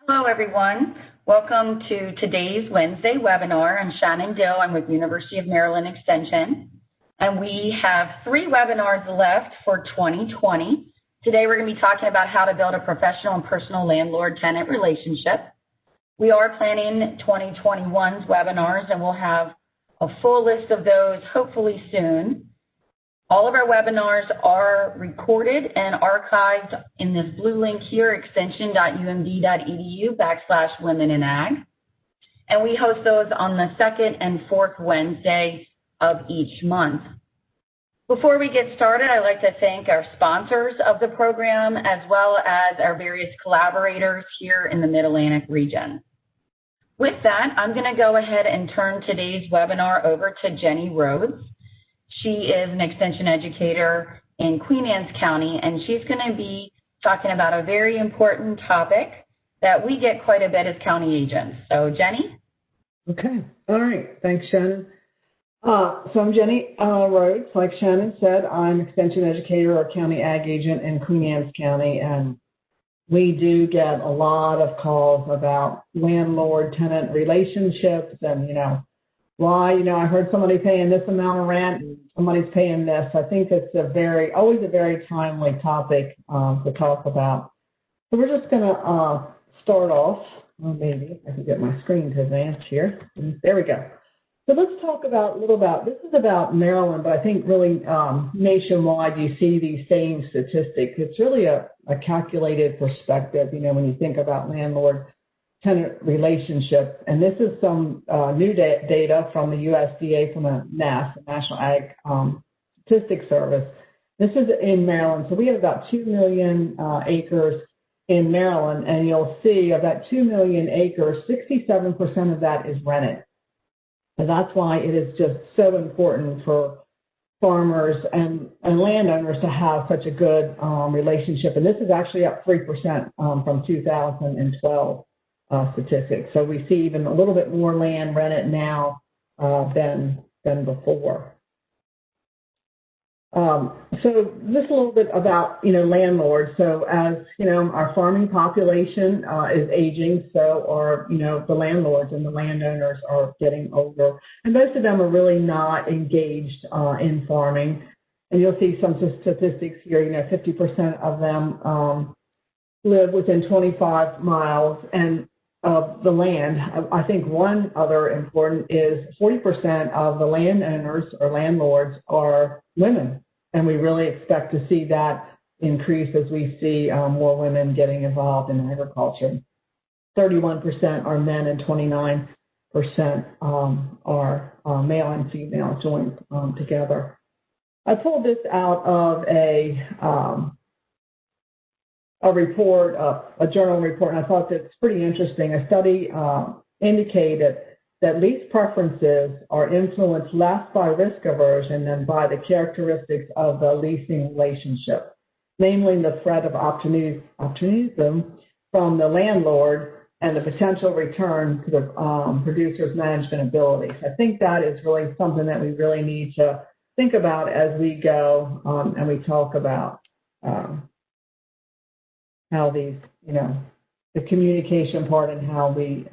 Hello, everyone. Welcome to today's Wednesday webinar. I'm Shannon Dill. I'm with University of Maryland Extension, and we have 3 webinars left for 2020. Today, we're going to be talking about how to build a professional and personal landlord-tenant relationship. We are planning 2021's webinars, and we'll have a full list of those hopefully soon. All of our webinars are recorded and archived in this blue link here, extension.umd.edu/women in ag. And we host those on the 2nd and 4th Wednesday of each month. Before we get started, I'd like to thank our sponsors of the program, as well as our various collaborators here in the Mid-Atlantic region. With that, I'm going to go ahead and turn today's webinar over to Jenny Rhodes. She is an extension educator in Queen Anne's County, and she's going to be talking about a very important topic that we get quite a bit as county agents. So, Jenny? Okay. All right. Thanks, Shannon. So I'm Jenny Rhodes. Like Shannon said, I'm extension educator or county ag agent in Queen Anne's County, and we do get a lot of calls about landlord-tenant relationships and, why, I heard somebody paying this amount of rent and somebody's paying this. I think it's always a very timely topic to talk about. So we're just going to start off. Well, maybe I can get my screen to advance here. There we go. So let's talk this is about Maryland, but I think really nationwide you see these same statistics. It's really a calculated perspective, when you think about landlord-tenant relationship. And this is some new data from the USDA, from the NASS, the National Ag Statistics Service. This is in Maryland. So we have about 2 million acres in Maryland, and you'll see of that 2 million acres, 67% of that is rented. And that's why it is just so important for farmers and landowners to have such a good relationship. And this is actually up 3% from 2012 statistics. So we see even a little bit more land rented now than before. So just a little bit about, landlords. So as, our farming population is aging, so are, the landlords and the landowners are getting older. And most of them are really not engaged in farming. And you'll see some statistics here, 50% of them live within 25 miles of the land. I think one other important is 40% of the landowners or landlords are women, and we really expect to see that increase as we see more women getting involved in agriculture. 31% are men and 29% are male and female joined together. I pulled this out of a report, a journal report, and I thought that's pretty interesting. A study indicated that lease preferences are influenced less by risk aversion than by the characteristics of the leasing relationship, namely the threat of opportunism from the landlord and the potential return to the producer's management abilities. I think that is really something that we really need to think about as we go and we talk about how these, the communication part and how we,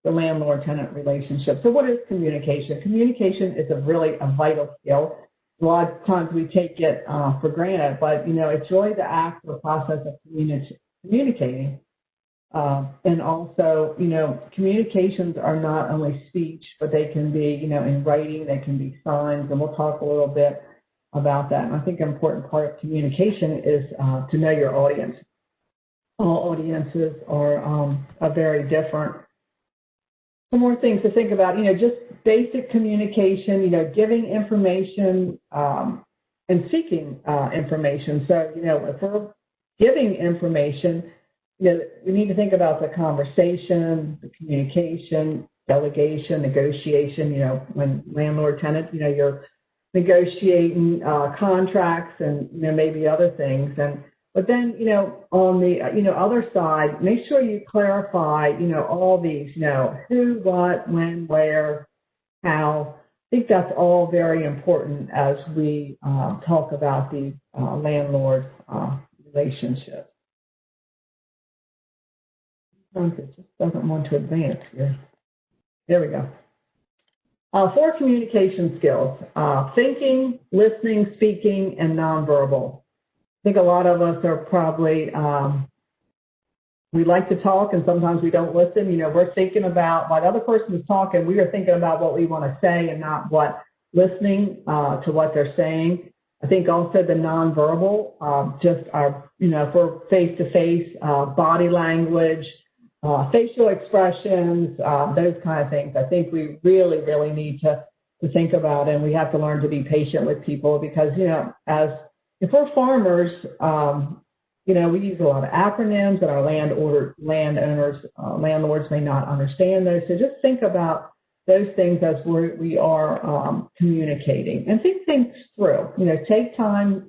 the landlord-tenant relationship. So what is communication? Communication is a vital skill. A lot of times we take it for granted, but, it's really the act or process of communicating. And also, communications are not only speech, but they can be, in writing, they can be signs, and we'll talk a little bit about that. And I think an important part of communication is to know your audience. All audiences are very different. Some more things to think about, just basic communication, giving information and seeking information. So, if we're giving information, we need to think about the conversation, the communication, delegation, negotiation, when landlord-tenant, you're negotiating contracts and, maybe other things. But then, on the, other side, make sure you clarify, all these, who, what, when, where, how. I think that's all very important as we talk about these landlord relationships. It just doesn't want to advance here. There we go. 4 communication skills, thinking, listening, speaking, and nonverbal. I think a lot of us are probably, we like to talk and sometimes we don't listen. You know, we're thinking about, while the other person is talking, we are thinking about what we want to say and not listening to what they're saying. I think also the nonverbal, just our, you know, if we're face-to-face, body language, facial expressions, those kind of things. I think we really, really need to think about, and we have to learn to be patient with people because, you know, if we're farmers, you know, we use a lot of acronyms and our landlords may not understand those. So just think about those things as we are communicating and think things through. You know, take time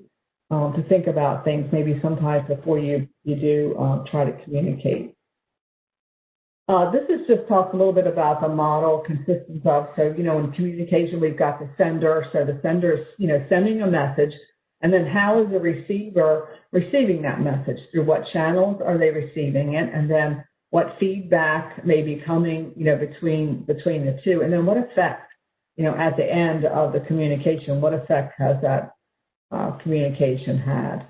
to think about things maybe sometimes before you do try to communicate. This is just talk a little bit about the model consists of, so, you know, in communication, we've got the sender. So the sender is, you know, sending a message. And then how is the receiver receiving that message? Through what channels are they receiving it? And then what feedback may be coming, you know, between the two? And then what effect, you know, at the end of the communication, what effect has that communication had?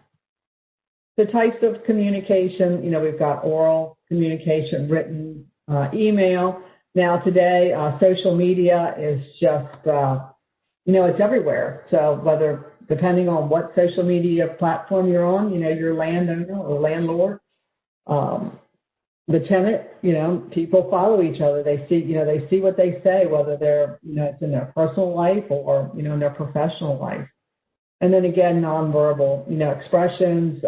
The types of communication, you know, we've got oral communication, written, email. Now today, social media is just, you know, it's everywhere. So whether, depending on what social media platform you're on, you know, you're landowner or landlord, the tenant, you know, people follow each other. They see what they say, whether they're, you know, it's in their personal life or, you know, in their professional life. And then again, nonverbal, you know, expressions,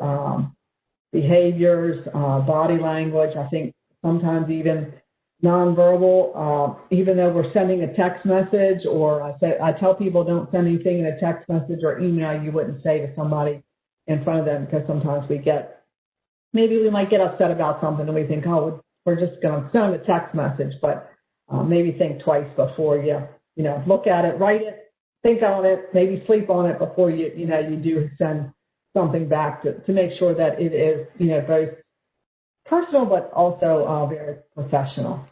behaviors, body language. I think sometimes even nonverbal, even though we're sending a text message, or I tell people don't send anything in a text message or email you wouldn't say to somebody in front of them, because sometimes maybe we might get upset about something and we think, oh, we're just going to send a text message, but maybe think twice before you know, look at it, write it, think on it, maybe sleep on it before you do send something back to make sure that it is, you know, both personal but also very professional.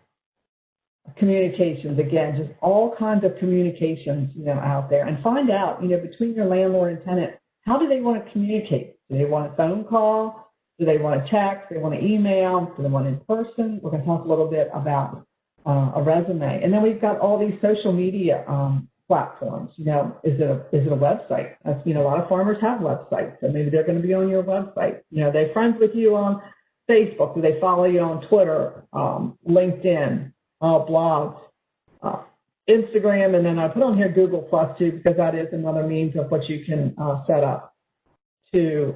Communications, again, just all kinds of communications, you know, out there, and find out, you know, between your landlord and tenant, how do they want to communicate? Do they want a phone call? Do they want a text? Do they want an email? Do they want in person? We're going to talk a little bit about a resume. And then we've got all these social media platforms. You know, is it a website? You know, a lot of farmers have websites, so maybe they're going to be on your website. You know, they're friends with you on Facebook. Do they follow you on Twitter, LinkedIn, blogs, Instagram, and then I put on here Google Plus too, because that is another means of what you can set up to,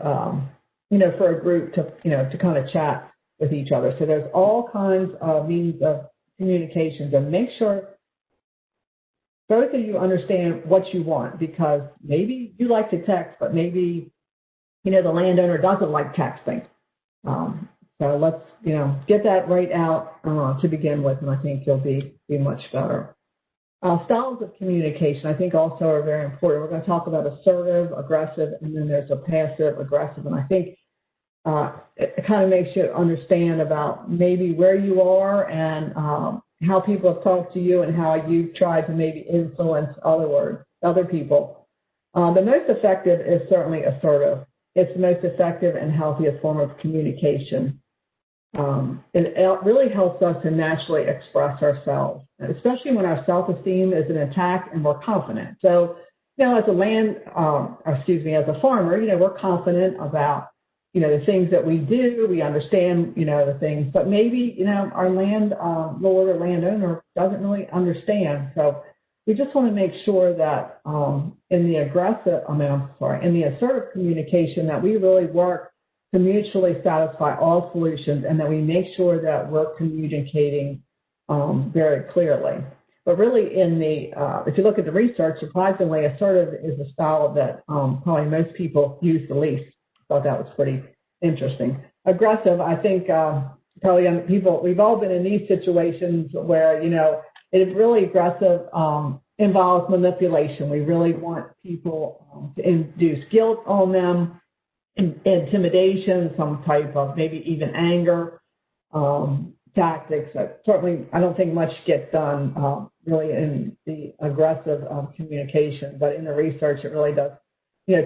you know, for a group to, you know, to kind of chat with each other. So there's all kinds of means of communications, and make sure both of you understand what you want, because maybe you like to text, but maybe, you know, the landowner doesn't like texting. So let's, you know, get that right out to begin with, and I think you'll be much better. Styles of communication, I think, also are very important. We're going to talk about assertive, aggressive, and then there's a passive aggressive. And I think it kind of makes you understand about maybe where you are and how people have talked to you and how you've tried to maybe influence other people. The most effective is certainly assertive. It's the most effective and healthiest form of communication. It really helps us to naturally express ourselves, especially when our self-esteem is an attack and we're confident. So, you know, as a farmer, you know, we're confident about, you know, the things that we do. We understand, you know, the things, but maybe, you know, our landlord or landowner doesn't really understand. So we just want to make sure that in the assertive communication, that we really work to mutually satisfy all solutions, and that we make sure that we're communicating very clearly. But really, if you look at the research, surprisingly, assertive is a style that probably most people use the least. Thought that was pretty interesting. Aggressive, I think, probably we've all been in these situations where, you know, it's really aggressive. Involves manipulation. We really want people to induce guilt on them, intimidation, some type of maybe even anger, tactics. Certainly, I don't think much gets done really in the aggressive communication, but in the research, it really does,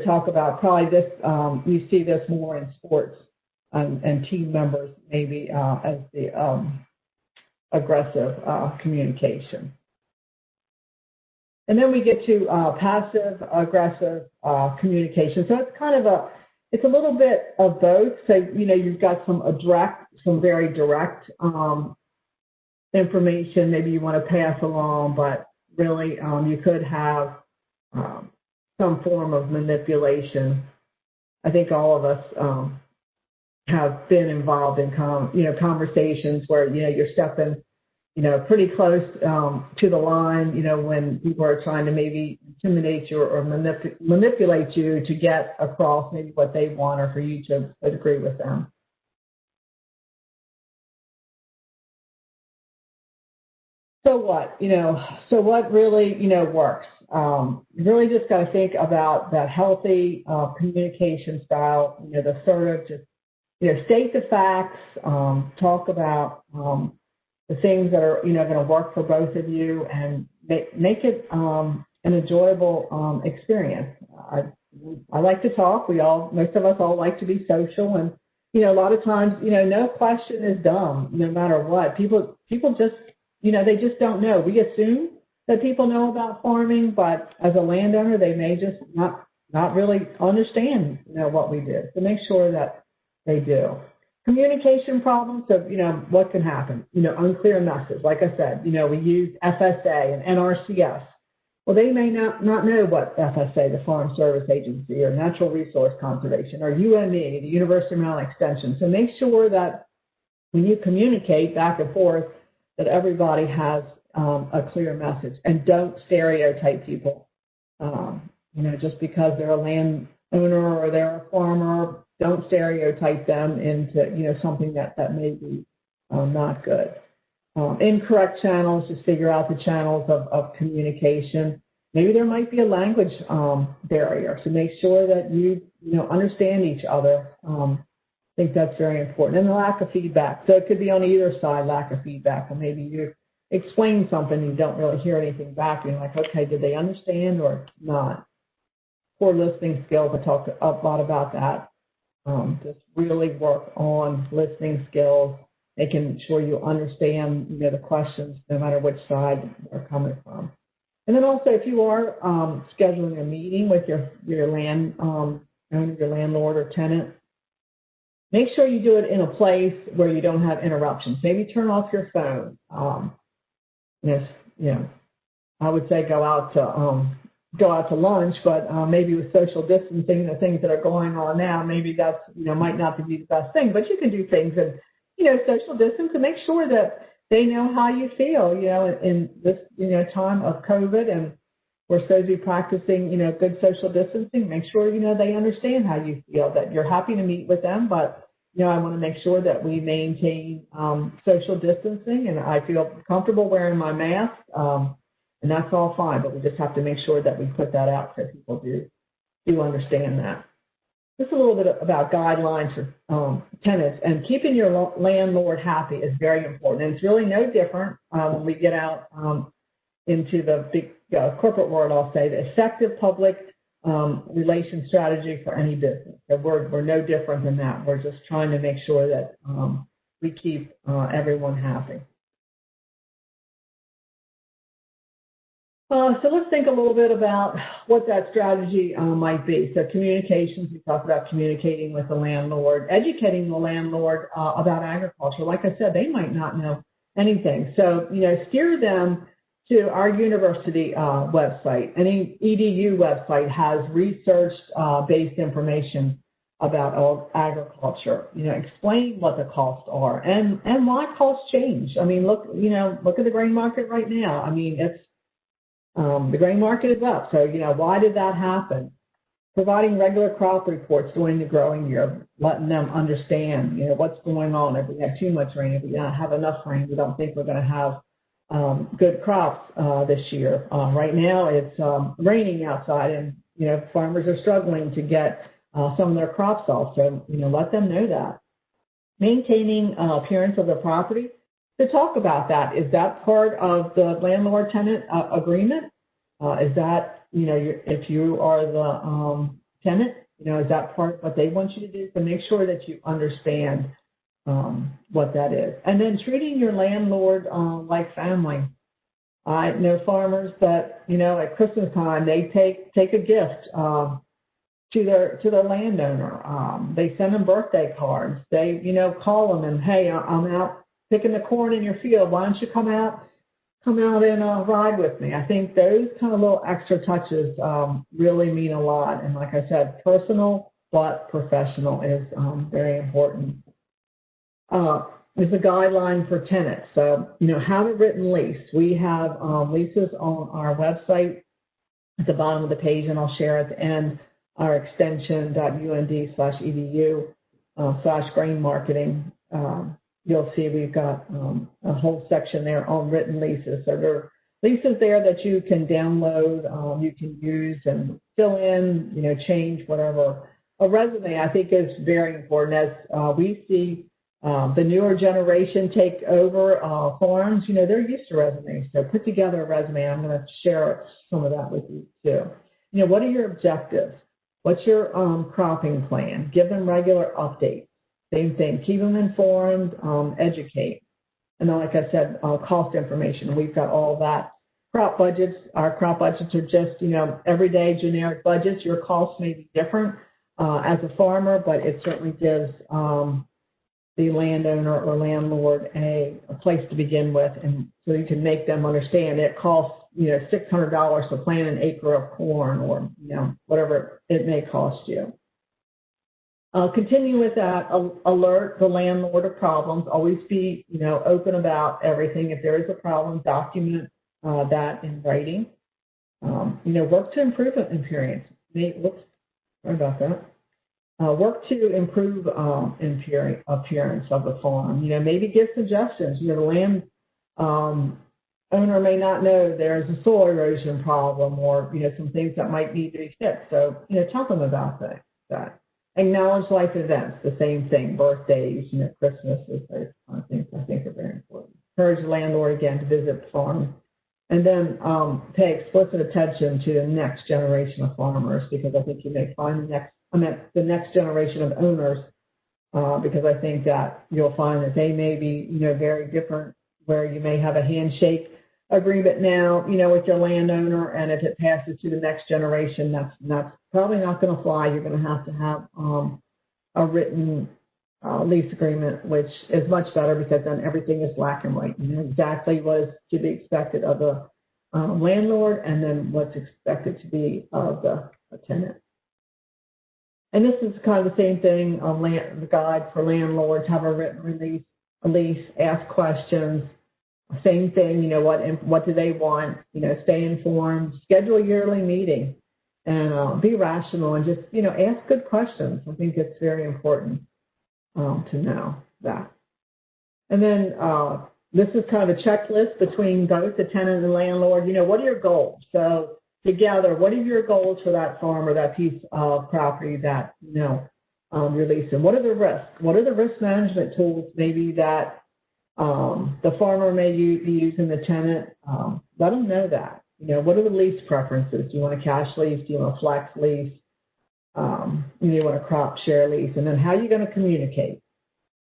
talk about probably this. You see this more in sports and team members, maybe as the aggressive communication. And then we get to passive aggressive communication. So it's kind of it's a little bit of both. So, you've got some very direct information maybe you want to pass along, but really you could have some form of manipulation. I think all of us have been involved in conversations where, you're stepping, pretty close to the line, when people are trying to maybe intimidate you or manipulate you to get across maybe what they want or for you to agree with them. So what, so what really, works? You really just got to think about that healthy communication style, the assertive, just, state the facts, talk about the things that are, going to work for both of you, and make it an enjoyable experience. I like to talk. Most of us all like to be social, and a lot of times, no question is dumb, no matter what. People just, they just don't know. We assume that people know about farming, but as a landowner, they may just not really understand, what we do. So make sure that they do. Communication problems, so, what can happen? Unclear message. Like I said, we use FSA and NRCS. Well, they may not know what FSA, the Farm Service Agency, or Natural Resource Conservation, or UME, the University of Maryland Extension. So make sure that when you communicate back and forth, that everybody has a clear message, and don't stereotype people. Just because they're a landowner or they're a farmer, don't stereotype them into, something that may be not good. Incorrect channels, just figure out the channels of communication. Maybe there might be a language barrier, so make sure that you understand each other. I think that's very important. And the lack of feedback. So it could be on either side, lack of feedback, or maybe you explain something, you don't really hear anything back. You're like, okay, did they understand or not? Poor listening skills, I talked a lot about that. Just really work on listening skills, making sure you understand, the questions, no matter which side they're coming from. And then also, if you are scheduling a meeting with your landlord or tenant, make sure you do it in a place where you don't have interruptions. Maybe turn off your phone. I would say go out to lunch, but maybe with social distancing, the things that are going on now, maybe that's, might not be the best thing, but you can do things and, social distance, to make sure that they know how you feel, in this, time of COVID, and we're supposed to be practicing, good social distancing. Make sure, they understand how you feel, that you're happy to meet with them, but, I want to make sure that we maintain social distancing, and I feel comfortable wearing my mask. And that's all fine, but we just have to make sure that we put that out so people do understand that. Just a little bit about guidelines for tenants, and keeping your landlord happy is very important. And it's really no different when we get out into the big corporate world. I'll say the effective public relation strategy for any business. So we're no different than that. We're just trying to make sure that we keep everyone happy. So let's think a little bit about what that strategy might be. So communications, we talked about communicating with the landlord, educating the landlord about agriculture. Like I said, they might not know anything. So, steer them to our university website. Any EDU website has research-based information about agriculture. Explain what the costs are and why costs change. I mean, look at the grain market right now. I mean, it's the grain market is up, so why did that happen? Providing regular crop reports during the growing year, letting them understand what's going on. If we have too much rain, if we don't have enough rain, we don't think we're going to have good crops this year. Right now, it's raining outside, and farmers are struggling to get some of their crops off. So let them know that. Maintaining appearance of the property. to talk about that. Is that part of the landlord-tenant agreement? Is that, if you are the tenant, is that part of what they want you to do? So make sure that you understand what that is. And then treating your landlord like family. I know farmers that, at Christmas time, they take a gift to their landowner. They send them birthday cards. They, call them and, hey, I'm out picking the corn in your field. Why don't you come out and ride with me? I think those kind of little extra touches really mean a lot. And like I said, personal but professional is very important. Is a guideline for tenants. So, have a written lease. We have leases on our website at the bottom of the page, and I'll share at the end our extension.und/edu/grain marketing. You'll see we've got a whole section there on written leases. So there are leases there that you can download, you can use and fill in, change whatever. A resume, I think, is very important. As we see the newer generation take over farms, they're used to resumes. So put together a resume. I'm going to share some of that with you too. What are your objectives? What's your cropping plan? Give them regular updates. Same thing. Keep them informed, educate. And then, like I said, cost information. We've got all that. Crop budgets. Our crop budgets are just, everyday generic budgets. Your costs may be different as a farmer, but it certainly gives the landowner or landlord a place to begin with, and so you can make them understand it costs $600 to plant an acre of corn, or whatever it may cost you. Continue with that. Alert the landlord of problems. Always be open about everything. If there is a problem, document that in writing. Work to improve appearance. Whoops, sorry about that. Work to improve appearance of the farm. Maybe give suggestions. The land owner may not know there's a soil erosion problem, or some things that might need to be fixed. So tell them about that. Acknowledge life events. The same thing. Birthdays, Christmas, those kind of things I think are very important. Encourage the landlord again to visit the farm, and then pay explicit attention to the next generation of farmers, because I think you may find the next generation of owners, because I think that you'll find that they may be, very different, where you may have a handshake agreement now, with your landowner, and if it passes to the next generation, that's probably not going to fly. You're going to have a written lease agreement, which is much better, because then everything is black and white. Exactly what is to be expected of the landlord, and then what's expected to be of the tenant. And this is kind of the same thing on the guide for landlords. Have a written lease, ask questions. Same thing, what do they want? Stay informed, schedule a yearly meeting, and be rational, and just, ask good questions. I think it's very important to know that. And then this is kind of a checklist between both the tenant and the landlord. What are your goals? So together, what are your goals for that farm or that piece of property that, you're leasing? What are the risks? What are the risk management tools maybe that the farmer may be using the tenant? Let them know that. What are the lease preferences? Do you want a cash lease? Do you want a flex lease? Do you want a crop share lease? And then how are you going to communicate?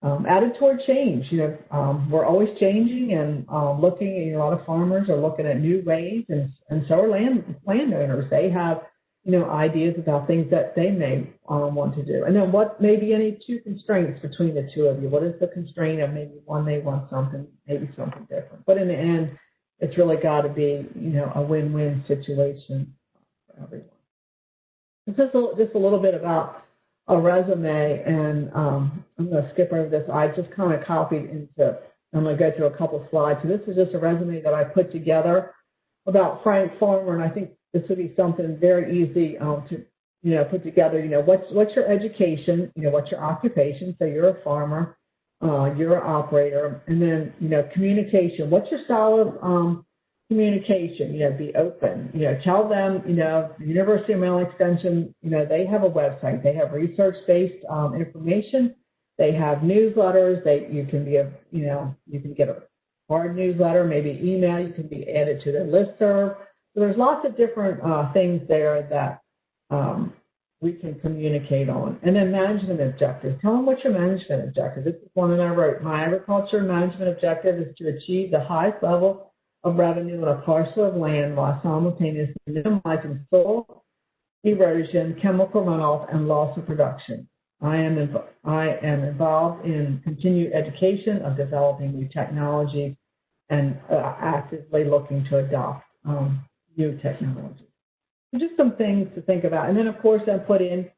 Added toward change. We're always changing and looking. A lot of farmers are looking at new ways, and so are landowners. They have ideas about things that they may want to do. And then what may be any two constraints between the two of you? What is the constraint of maybe one may want something, maybe something different? But in the end, it's really got to be, a win-win situation for everyone. This is just a little bit about a resume, and I'm going to skip over this. I just kind of copied into, I'm going to go through a couple slides. So this is just a resume that I put together about Frank Farmer, and I think this would be something very easy to, put together. What's your education? What's your occupation? So you're a farmer, you're an operator, and then, communication. What's your style of communication? Be open. Tell them. The University of Maryland Extension. They have a website. They have research-based information. They have newsletters. You can get hard newsletter, maybe email. You can be added to their listserv. So there's lots of different things there that we can communicate on. And then management objectives. Tell them what's your management objective. This is one that I wrote. My agriculture management objective is to achieve the highest level of revenue on a parcel of land while simultaneously minimizing soil erosion, chemical runoff, and loss of production. I am involved in continued education of developing new technologies and actively looking to adopt new technologies. So just some things to think about. And then, of course, I put in,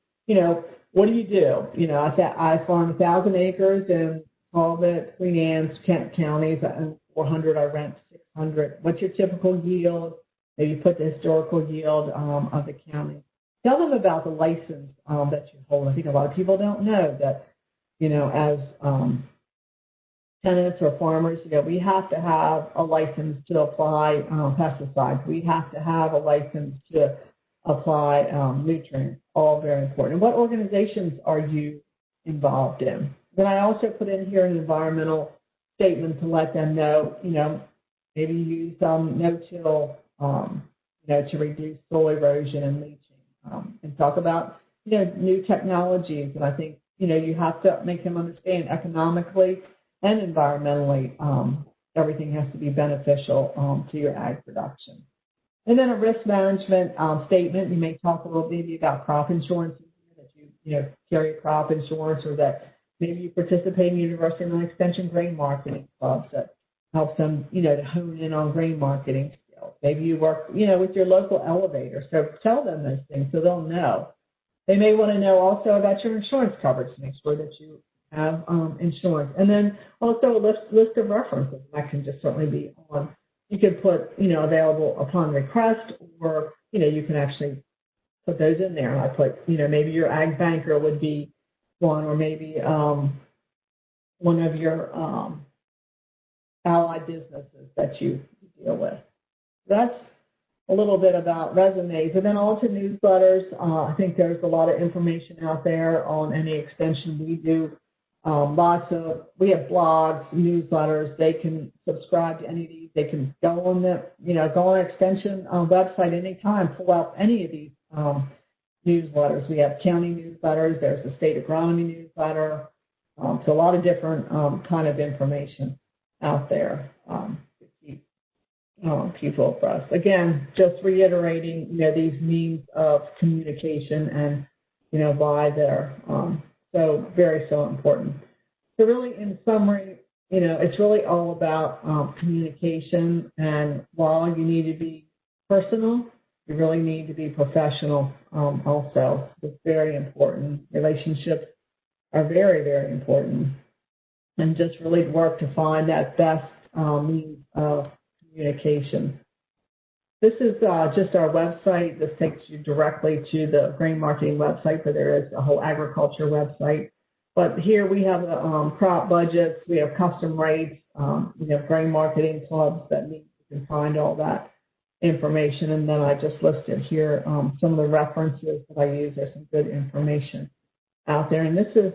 what do? I farm 1,000 acres in Talbot, Queen Anne's, Kent counties, and 400 I rent 600. What's your typical yield? Maybe put the historical yield of the county. Tell them about the license that you hold. I think a lot of people don't know that, as tenants or farmers, we have to have a license to apply pesticides. We have to have a license to apply nutrients, all very important. And what organizations are you involved in? Then I also put in here an environmental statement to let them know, maybe use no-till, to reduce soil erosion and leaching. And talk about, new technologies. And I think, you have to make them understand economically and environmentally, everything has to be beneficial to your ag production. And then a risk management statement. You may talk a little maybe about crop insurance, that you carry crop insurance, or that maybe you participate in university and extension grain marketing clubs that helps them, to hone in on grain marketing. Maybe you work, with your local elevator. So tell them those things so they'll know. They may want to know also about your insurance coverage to make sure that you have insurance. And then also a list of references. That can just certainly be on. You can put, available upon request, or, you can actually put those in there. I put, maybe your ag banker would be one, or maybe one of your allied businesses that you deal with. That's a little bit about resumes. And then on to newsletters. I think there's a lot of information out there on any extension we do. We have blogs, newsletters. They can subscribe to any of these. They can go on our extension website anytime, pull out any of these newsletters. We have county newsletters. There's the state agronomy newsletter. So a lot of different kind of information out there. People for us. Again, just reiterating, these means of communication and, why they're so important. So really, in summary, it's really all about communication. And while you need to be personal, you really need to be professional also. It's very important. Relationships are very, very important. And just really work to find that best means of communication. This is just our website. This takes you directly to the grain marketing website, but there is a whole agriculture website. But here we have crop budgets, we have custom rates, we have grain marketing clubs that you can find all that information. And then I just listed here some of the references that I use. There's some good information out there. And this is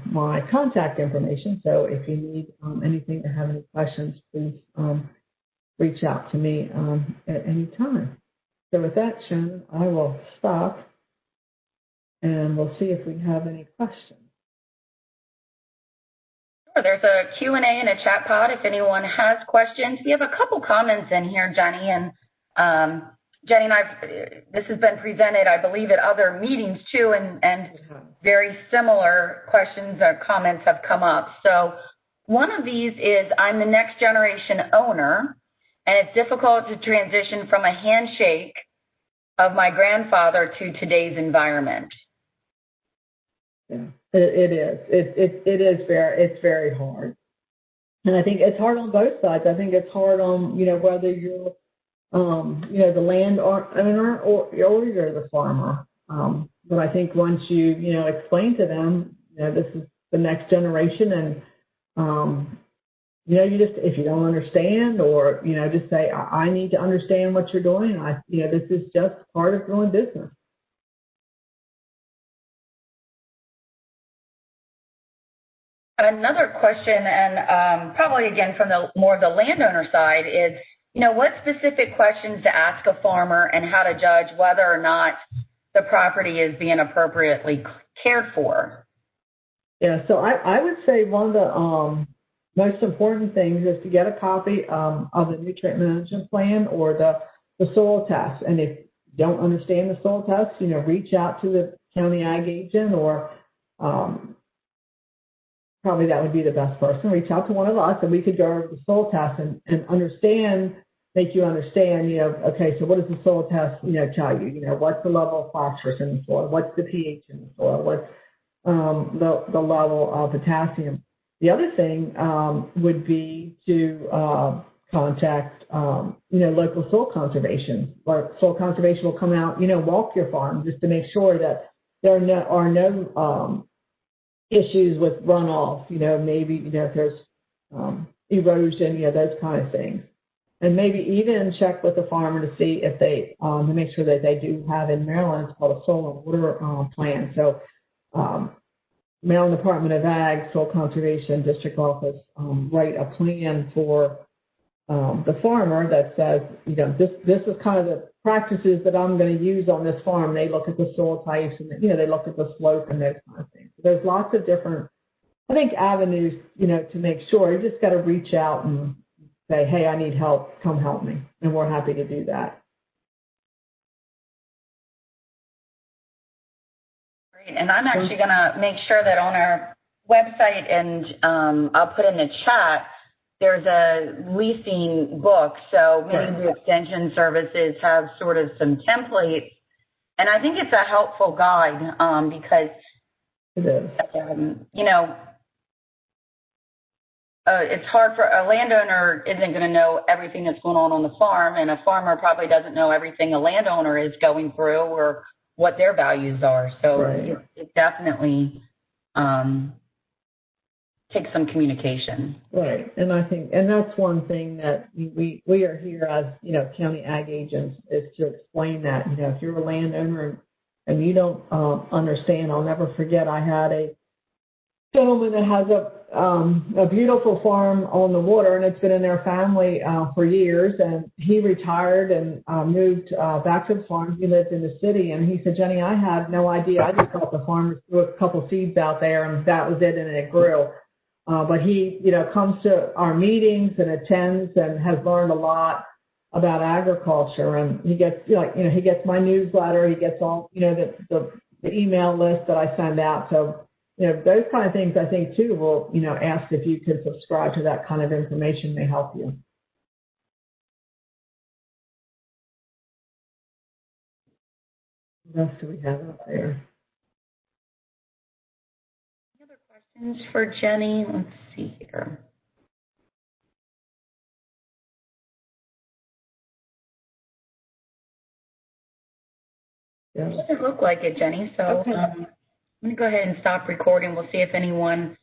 my contact information. So if you need anything or have any questions, please reach out to me at any time. So with that, Shannon, I will stop, and we'll see if we have any questions. Sure. There's a Q&A and a chat pod if anyone has questions. We have a couple comments in here, Jenny, and Jenny and this has been presented, I believe, at other meetings too, and very similar questions or comments have come up. So one of these is, I'm the next generation owner, and it's difficult to transition from a handshake of my grandfather to today's environment. Yeah, it is. It's very hard. And I think it's hard on both sides. I think it's hard on, whether you're, the landowner or you're the farmer. But I think once you, explain to them, this is the next generation, and, you just, if you don't understand, or, just say, I need to understand what you're doing. This is just part of doing business. Another question, and probably again from the more the landowner side, is what specific questions to ask a farmer and how to judge whether or not the property is being appropriately cared for. Yeah, so I would say one of the most important things is to get a copy of the nutrient management plan or the soil test. And if you don't understand the soil test, reach out to the county ag agent, or probably that would be the best person. Reach out to one of us, and we could go over the soil test and make you understand, okay, so what does the soil test, tell you? What's the level of phosphorus in the soil? What's the pH in the soil? What's the level of potassium? The other thing would be to contact, local soil conservation. Or soil conservation will come out, walk your farm just to make sure that there are no issues with runoff. Maybe if there's erosion, those kind of things. And maybe even check with the farmer to see if they, to make sure that they do have in Maryland, it's called a soil and water plan. So Maryland Department of Ag, Soil Conservation District Office write a plan for the farmer that says, this is kind of the practices that I'm going to use on this farm. They look at the soil types and, they look at the slope and those kind of things. So there's lots of different, I think, avenues, to make sure. You just got to reach out and say, hey, I need help, come help me. And we're happy to do that. Great. And I'm actually going to make sure that on our website, and I'll put in the chat, there's a leasing book. So many of the extension services have sort of some templates. And I think it's a helpful guide because, it is. It's hard for a landowner isn't going to know everything that's going on the farm, and a farmer probably doesn't know everything a landowner is going through or what their values are. So it definitely takes some communication. Right, and I think, and that's one thing that we are here as county ag agents, is to explain that. If you're a landowner and you don't understand, I'll never forget. I had a gentleman that has a beautiful farm on the water, and it's been in their family for years. And he retired and moved back to the farm. He lived in the city, and he said, Jenny, I had no idea. I just thought the farmers threw a couple seeds out there, and that was it, and it grew. But he, comes to our meetings and attends and has learned a lot about agriculture. And he gets, he gets my newsletter. He gets all, the email list that I send out. So, those kind of things, I think, too, will, ask if you can subscribe to that kind of information, may help you. What else do we have up there? Any other questions for Jenny? Let's see here. Yeah. It doesn't look like it, Jenny. So okay. I'm going to go ahead and stop recording. We'll see if anyone